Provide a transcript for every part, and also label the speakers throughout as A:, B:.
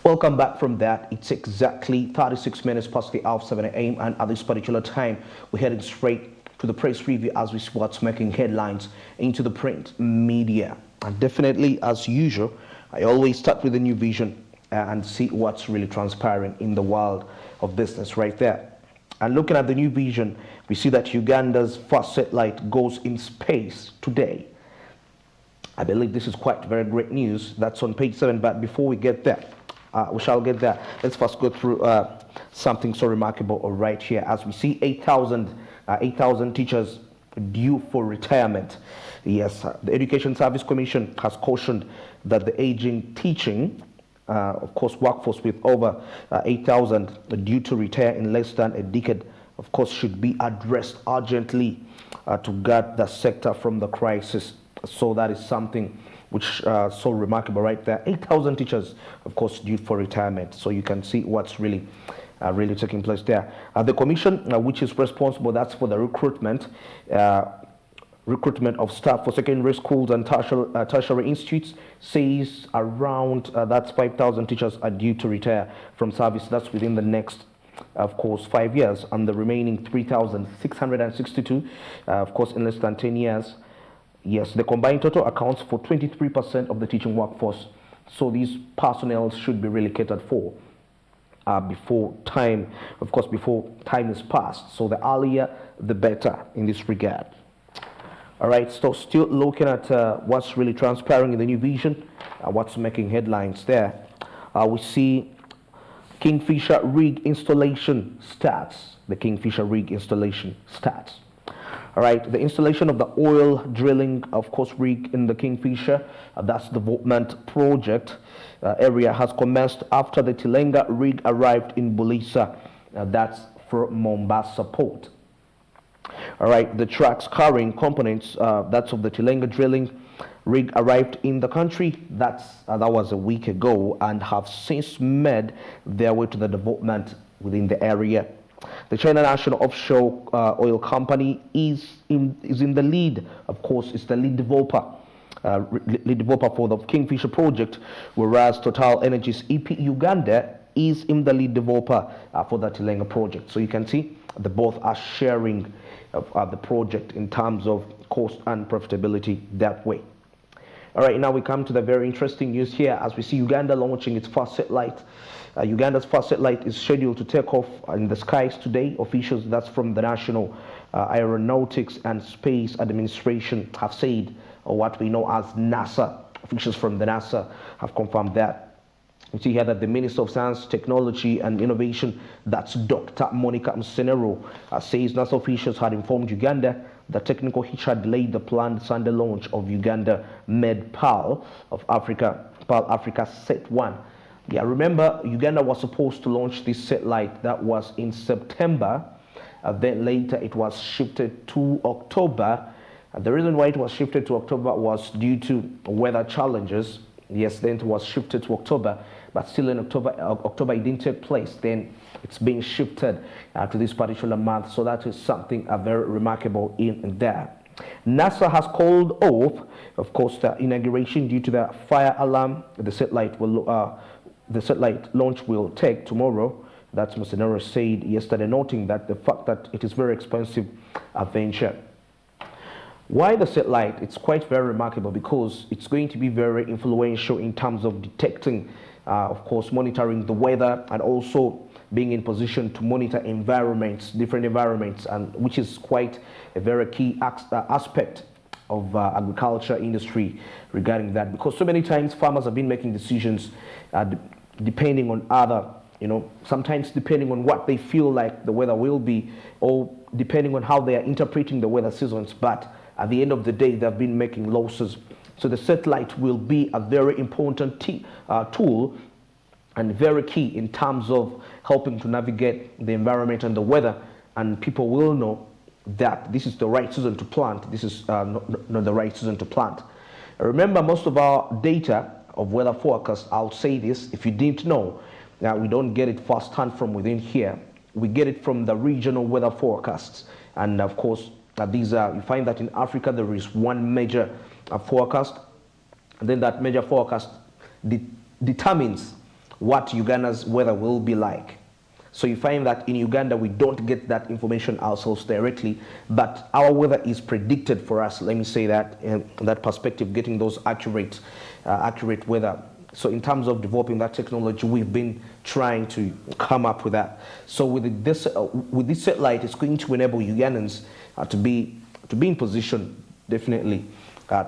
A: Welcome back from that. It's exactly 36 minutes past the hour of 7 a.m. and at this particular time, we're heading straight to the press review as we see what's making headlines into the print media. And definitely, as usual, I always start with a new vision and see what's really transpiring in the world of business right there. And looking at the new vision, we see that Uganda's first satellite goes in space today. I believe this is quite very great news. That's on page 7, but before we get there, we shall get there. Let's first go through something so remarkable right here as we see 8,000 teachers due for retirement. Yes, the Education Service Commission has cautioned that the aging teaching, of course, workforce with over 8,000 due to retire in less than a decade, of course, should be addressed urgently to guard the sector from the crisis. So that is something which so remarkable right there. 8,000 teachers, of course, due for retirement. So you can see what's really taking place there. The commission, which is responsible, that's for the recruitment of staff for secondary schools and tertiary institutes, says around that's 5,000 teachers are due to retire from service. That's within the next, of course, 5 years, and the remaining 3,662, of course, in less than 10 years. Yes, the combined total accounts for 23% of the teaching workforce. So these personnel should be really catered for before time, of course, before time is passed. So the earlier, the better in this regard. All right, so still looking at what's really transpiring in the new vision, what's making headlines there. We see Kingfisher rig installation starts. The Kingfisher rig installation starts. All right, the installation of the oil drilling, of course, rig in the Kingfisher, that's the development project area, has commenced after the Tilenga rig arrived in Bulisa. That's for Mombasa Port. All right, the trucks carrying components, that's of the Tilenga drilling rig arrived in the country. That was a week ago and have since made their way to the development within the area. The China National Offshore Oil Company is in the lead. Of course, it's the lead developer for the Kingfisher project, whereas Total Energies EP Uganda is in the lead developer for the Tilenga project. So you can see the both are sharing the project in terms of cost and profitability that way. All right, now we come to the very interesting news here as we see Uganda launching its first satellite. Uganda's first satellite is scheduled to take off in the skies today. Officials, that's from the National Aeronautics and Space Administration, have said, or what we know as NASA. Officials from the NASA have confirmed that. You see here that the Minister of Science, Technology and Innovation, that's Dr. Monica Msenero, says NASA officials had informed Uganda the technical hitch had delayed the planned Sunday launch of Uganda-made PAL of Africa, PAL Africa Set 1. Yeah, remember, Uganda was supposed to launch this satellite that was in September. Then later it was shifted to October. The reason why it was shifted to October was due to weather challenges. Yes, then it was shifted to October, but still in October it didn't take place. Then it's being shifted to this particular month. So that is something very remarkable in there. NASA has called off, of course, the inauguration due to the fire alarm. The satellite launch will take tomorrow. That's Msenero said yesterday, noting that the fact that it is very expensive venture. Why the satellite? It's quite very remarkable because it's going to be very influential in terms of detecting, of course, monitoring the weather and also being in position to monitor environments, different environments, and which is quite a very key aspect of agriculture industry regarding that, because so many times farmers have been making decisions depending on other, sometimes depending on what they feel like the weather will be, or depending on how they are interpreting the weather seasons. But at the end of the day, they've been making losses. So the satellite will be a very important tool and very key in terms of helping to navigate the environment and the weather. And people will know that this is the right season to plant. This is not the right season to plant. Remember, most of our data of weather forecast, I'll say this, if you didn't know, we don't get it firsthand from within here. We get it from the regional weather forecasts. And of course, these are, you find that in Africa, there is one major forecast. And then that major forecast determines what Uganda's weather will be like. So you find that in Uganda, we don't get that information ourselves directly, but our weather is predicted for us. Let me say that in that perspective, getting those accurate weather. So in terms of developing that technology, we've been trying to come up with that. So with this satellite, it's going to enable Ugandans to be in position, definitely,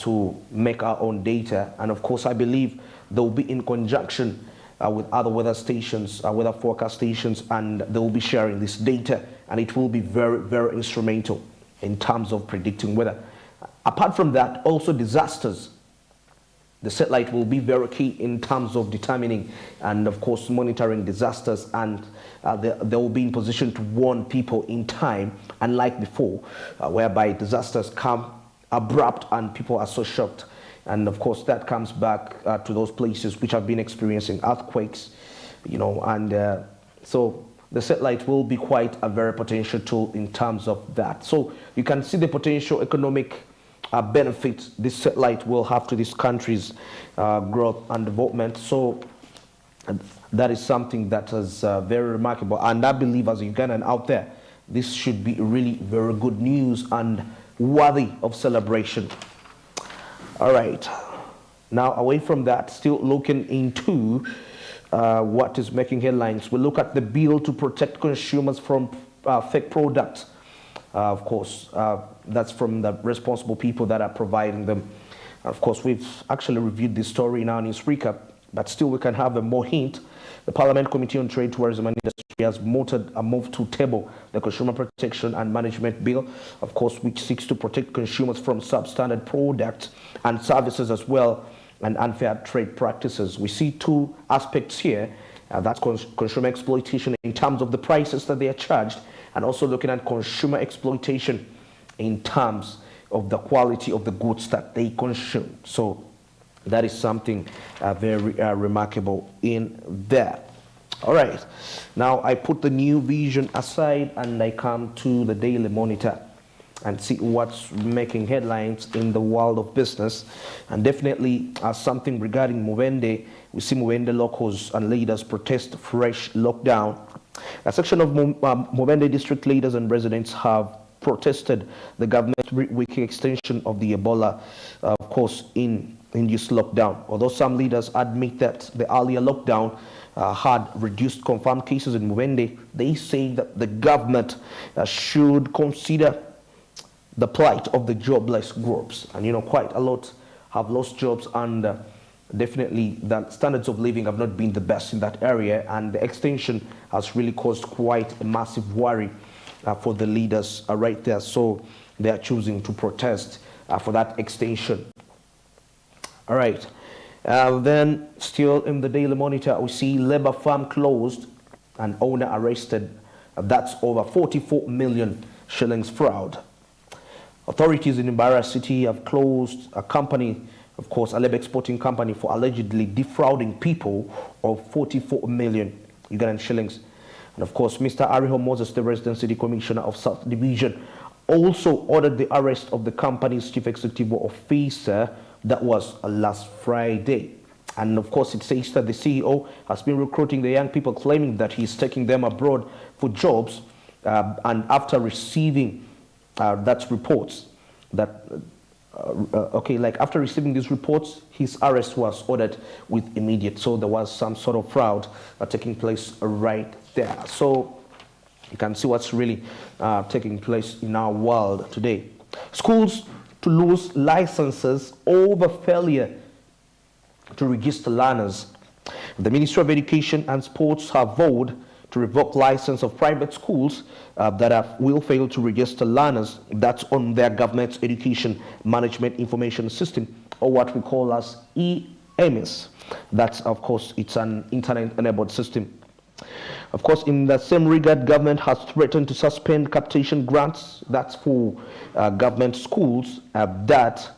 A: to make our own data. And of course, I believe they'll be in conjunction with other weather stations, weather forecast stations, and they will be sharing this data, and it will be very, very instrumental in terms of predicting weather. Apart from that, also disasters. The satellite will be very key in terms of determining and, of course, monitoring disasters, and they will be in position to warn people in time, unlike before, whereby disasters come abrupt and people are so shocked. And of course, that comes back to those places which have been experiencing earthquakes, and so the satellite will be quite a very potential tool in terms of that. So you can see the potential economic benefits this satellite will have to this country's growth and development. So that is something that is very remarkable. And I believe as a Ugandan out there, this should be really very good news and worthy of celebration. All right, now away from that, still looking into what is making headlines, we look at the bill to protect consumers from fake products. Of course, that's from the responsible people that are providing them. Of course, we've actually reviewed this story in our news recap, but still we can have a more hint. The Parliament Committee on Trade, Tourism and Industry has mooted a move to table the Consumer Protection and Management Bill, of course, which seeks to protect consumers from substandard products and services as well, and unfair trade practices. We see two aspects here. That's consumer exploitation in terms of the prices that they are charged, and also looking at consumer exploitation in terms of the quality of the goods that they consume. So that is something very remarkable in there. All right, now I put the New Vision aside and I come to the Daily Monitor and see what's making headlines in the world of business. And definitely something regarding Mubende. We see Mubende locals and leaders protest fresh lockdown. A section of Mubende district leaders and residents have protested the government's week extension of the Ebola, of course, in induced lockdown. Although some leaders admit that the earlier lockdown had reduced confirmed cases in Mubende, they say that the government should consider the plight of the jobless groups. And quite a lot have lost jobs, and definitely the standards of living have not been the best in that area, and the extension has really caused quite a massive worry for the leaders right there. So they are choosing to protest for that extension. All right. Then still in the Daily Monitor, we see Labour farm closed and owner arrested. That's over 44 million shillings fraud. Authorities in Imbara City have closed a company, of course, a Labour exporting company, for allegedly defrauding people of 44 million Ugandan shillings. And of course, Mr. Ariho Moses, the resident city commissioner of South Division, also ordered the arrest of the company's chief executive officer. That was last Friday. And of course, it says that the CEO has been recruiting the young people, claiming that he's taking them abroad for jobs. And after receiving that's reports that, after receiving these reports, his arrest was ordered with immediate. So there was some sort of fraud taking place right there. So you can see what's really taking place in our world today. Schools to lose licenses over failure to register learners. The Ministry of Education and Sports have vowed to revoke license of private schools that will fail to register learners. That's on their government's education management information system, or what we call as EMS. That's, of course, it's an internet-enabled system. Of course, in the same regard, government has threatened to suspend capitation grants. That's for government schools that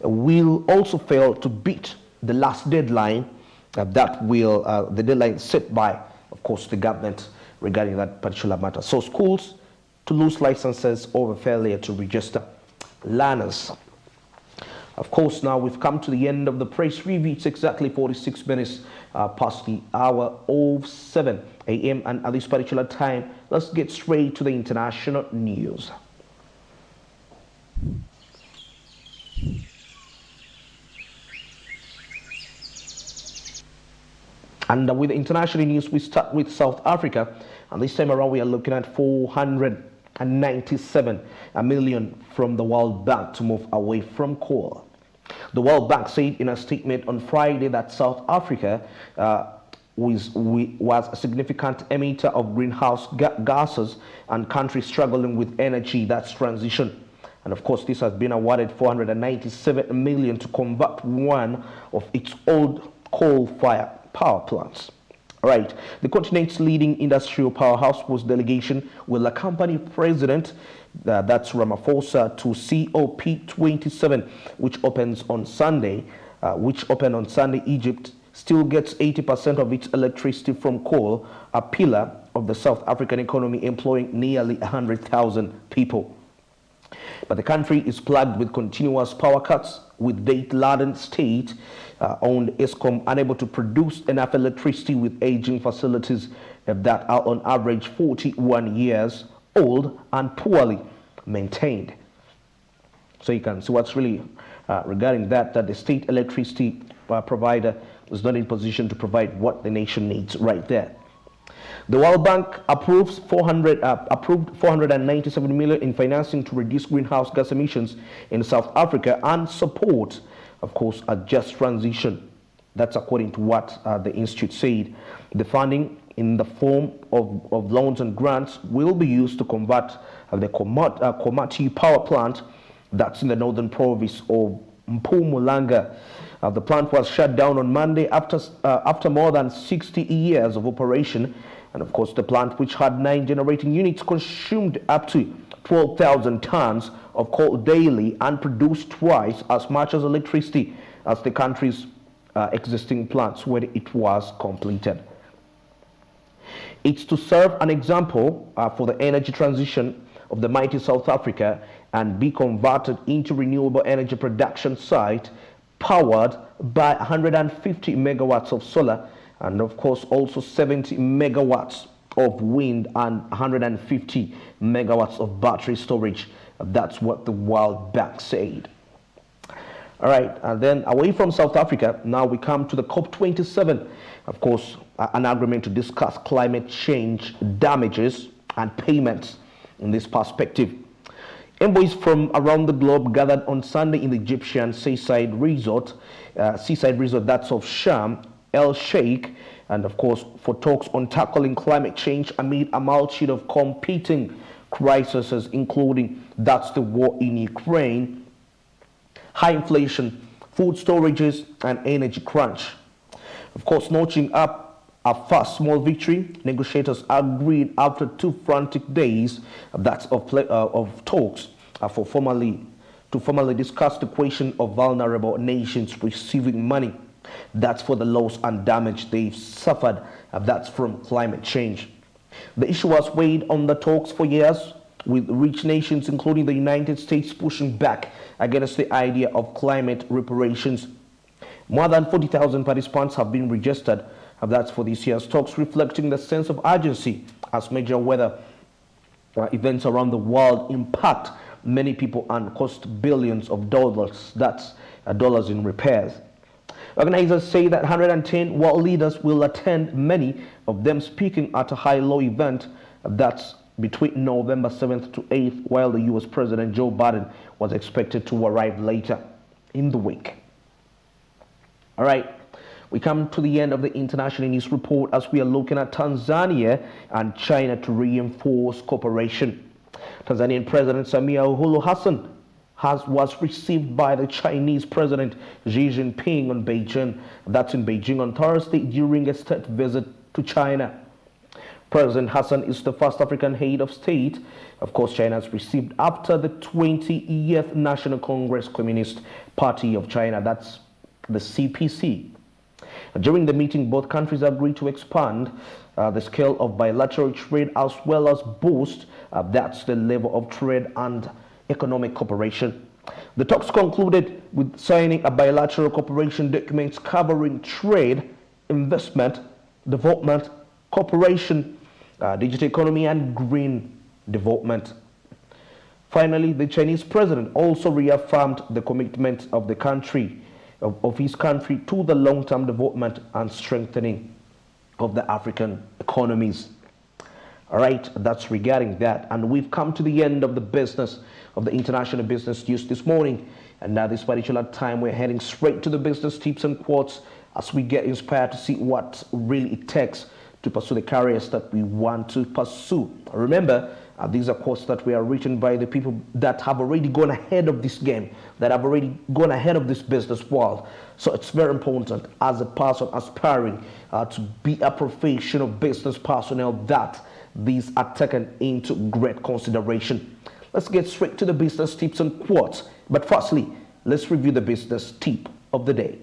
A: will also fail to beat the last deadline the deadline set by, of course, the government regarding that particular matter. So schools to lose licenses over failure to register learners. Of course, now we've come to the end of the press review. It's exactly 46 minutes past the hour of 7 a.m. and at this particular time, let's get straight to the international news. And with the international news, we start with South Africa. And this time around, we are looking at 497 million from the World Bank to move away from coal. The World Bank said in a statement on Friday that South Africa was a significant emitter of greenhouse gases and country struggling with energy that's transition. And of course, this has been awarded 497 million to convert one of its old coal-fired power plants. Right, the continent's leading industrial powerhouse was delegation will accompany President that's Ramaphosa to COP27, which opens on Sunday. Egypt still gets 80% of its electricity from coal, a pillar of the South African economy employing nearly 100,000 people. But the country is plagued with continuous power cuts, with date-laden state-owned Eskom unable to produce enough electricity with aging facilities that are on average 41 years old and poorly maintained. So you can see what's really regarding that the state electricity provider was not in position to provide what the nation needs right there. The World Bank approved 497 million in financing to reduce greenhouse gas emissions in South Africa and support, of course, a just transition. That's according to what the institute said. The funding in the form of loans and grants will be used to convert the Komati power plant that's in the northern province of Mpumalanga. The plant was shut down on Monday after more than 60 years of operation. And of course, the plant, which had 9 generating units, consumed up to 12,000 tons of coal daily and produced twice as much as electricity as the country's existing plants when it was completed. It's to serve an example for the energy transition of the mighty South Africa and be converted into renewable energy production site powered by 150 megawatts of solar and of course also 70 megawatts of wind and 150 megawatts of battery storage. That's what the World Bank said. All right, and then away from South Africa, now we come to the COP27. Of course, an agreement to discuss climate change damages and payments in this perspective. Envoys from around the globe gathered on Sunday in the Egyptian seaside resort that's of Sharm El Sheikh, and of course for talks on tackling climate change amid a multitude of competing crises, including that's the war in Ukraine, high inflation, food storages, and energy crunch. Of course, notching up a first small victory, negotiators agreed after 2 frantic days that's of talks to formally discuss the question of vulnerable nations receiving money. That's for the loss and damage they've suffered. That's from climate change. The issue was weighed on the talks for years, with rich nations, including the United States, pushing back against the idea of climate reparations. More than 40,000 participants have been registered. That's for this year's talks, reflecting the sense of urgency as major weather events around the world impact many people and cost billions of dollars. That's dollars in repairs. Organizers say that 110 world leaders will attend, many of them speaking at a high-low event that's between November 7th to 8th, while the U.S. President Joe Biden was expected to arrive later in the week. All right, we come to the end of the international news report as we are looking at Tanzania and China to reinforce cooperation. Tanzanian President Samia Suluhu Hassan was received by the Chinese President Xi Jinping in Beijing on Thursday during a state visit to China. President Hassan is the first African head of state, of course, China has received after the 20th National Congress Communist Party of China, that's the CPC. During the meeting, both countries agreed to expand the scale of bilateral trade as well as boost that's the level of trade and economic cooperation. The talks concluded with signing a bilateral cooperation document covering trade, investment, development, cooperation, digital economy, and green development. Finally, the Chinese president also reaffirmed the commitment of the country, of his country, to the long-term development and strengthening of the African economies. All right, that's regarding that. And we've come to the end of the business of the international business news this morning. And now this particular time, we're heading straight to the business tips and quotes as we get inspired to see what really it takes to pursue the careers that we want to pursue. Remember, these are quotes that were written by the people that have already gone ahead of this game, that have already gone ahead of this business world. So it's very important as a person aspiring to be a professional business personnel that these are taken into great consideration. Let's get straight to the business tips and quotes. But firstly, let's review the business tip of the day.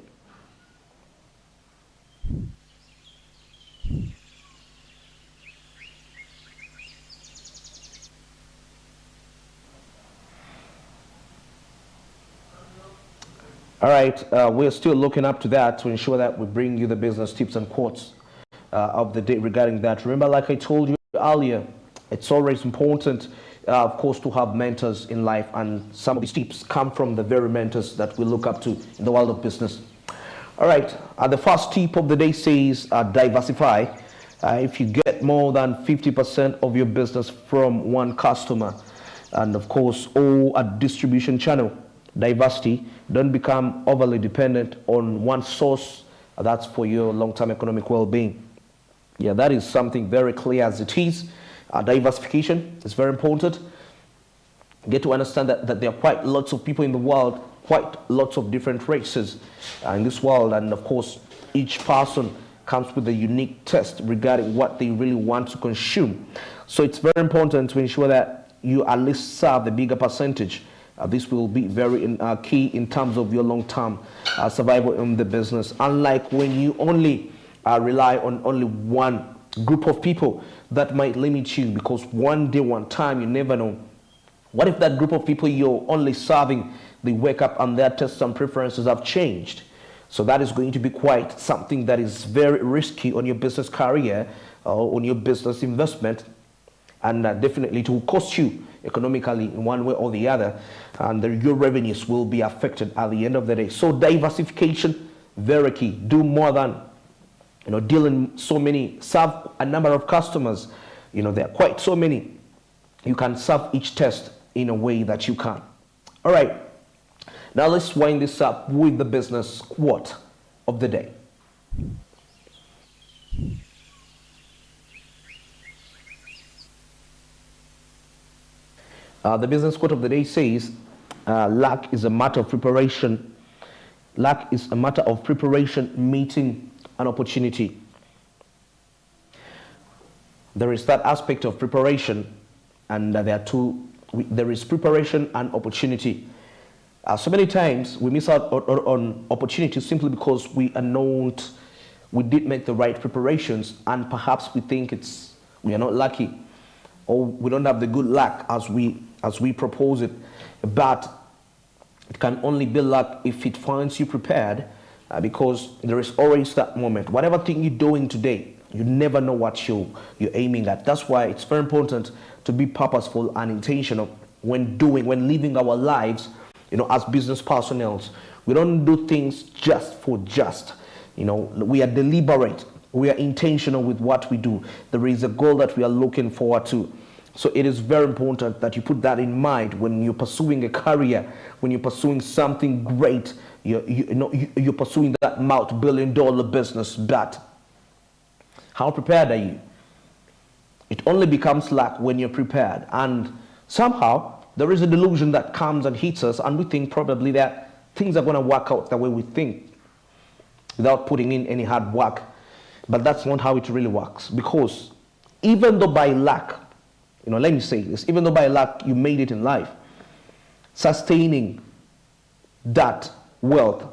A: All right, we're still looking up to that to ensure that we bring you the business tips and quotes of the day regarding that. Remember, like I told you earlier, it's always important, of course, to have mentors in life, and some of these tips come from the very mentors that we look up to in the world of business. All right, the first tip of the day says diversify. If you get more than 50% of your business from one customer, and of course, or a distribution channel, diversity, don't become overly dependent on one source. That's for your long-term economic well-being. Yeah, that is something very clear as it is. Diversification is very important. Get to understand that there are quite lots of people in the world, quite lots of different races in this world, and of course, each person comes with a unique taste regarding what they really want to consume. So it's very important to ensure that you at least serve the bigger percentage. This will be very key in terms of your long-term survival in the business. Unlike when you only rely on only one group of people, that might limit you, because one day, one time, you never know. What if that group of people you're only serving, they wake up and their tastes and preferences have changed? So that is going to be quite something that is very risky on your business career, on your business investment, and definitely it will cost you economically in one way or the other, and your revenues will be affected at the end of the day. So diversification, very key. Do more than dealing so many, serve a number of customers. There are quite so many. You can serve each test in a way that you can. All right, now let's wind this up with the business quote of the day. The business quote of the day says, luck is a matter of preparation. Luck is a matter of preparation meeting an opportunity. There is that aspect of preparation, and there are two. There is preparation and opportunity. So many times we miss out on opportunities simply because we did make the right preparations, and perhaps we think we are not lucky, or we don't have the good luck as we propose it. But it can only be luck if it finds you prepared, because there is always that moment. Whatever thing you're doing today, you never know what you're aiming at. That's why it's very important to be purposeful and intentional when living our lives, as business personnel. We don't do things just for just. We are deliberate. We are intentional with what we do. There is a goal that we are looking forward to. So it is very important that you put that in mind when you're pursuing a career, when you're pursuing something great, you're pursuing that multi-billion-dollar business. But how prepared are you? It only becomes luck when you're prepared. And somehow there is a delusion that comes and hits us, and we think probably that things are going to work out the way we think without putting in any hard work. But that's not how it really works. Because even though by luck, let me say this, even though by luck you made it in life, sustaining that wealth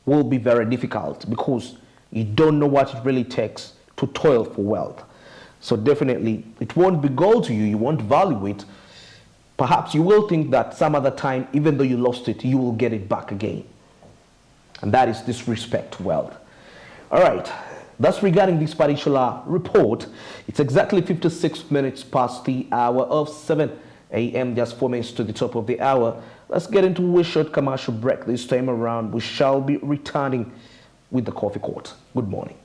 A: will be very difficult, because you don't know what it really takes to toil for wealth. So definitely it won't be gold to you, you won't value it, perhaps you will think that some other time, even though you lost it, you will get it back again. And that is disrespect wealth. All right. That's regarding this particular report. It's exactly 56 minutes past the hour of 7 a.m. Just 4 minutes to the top of the hour. Let's get into a short commercial break. This time around, we shall be returning with the Coffee Court. Good morning.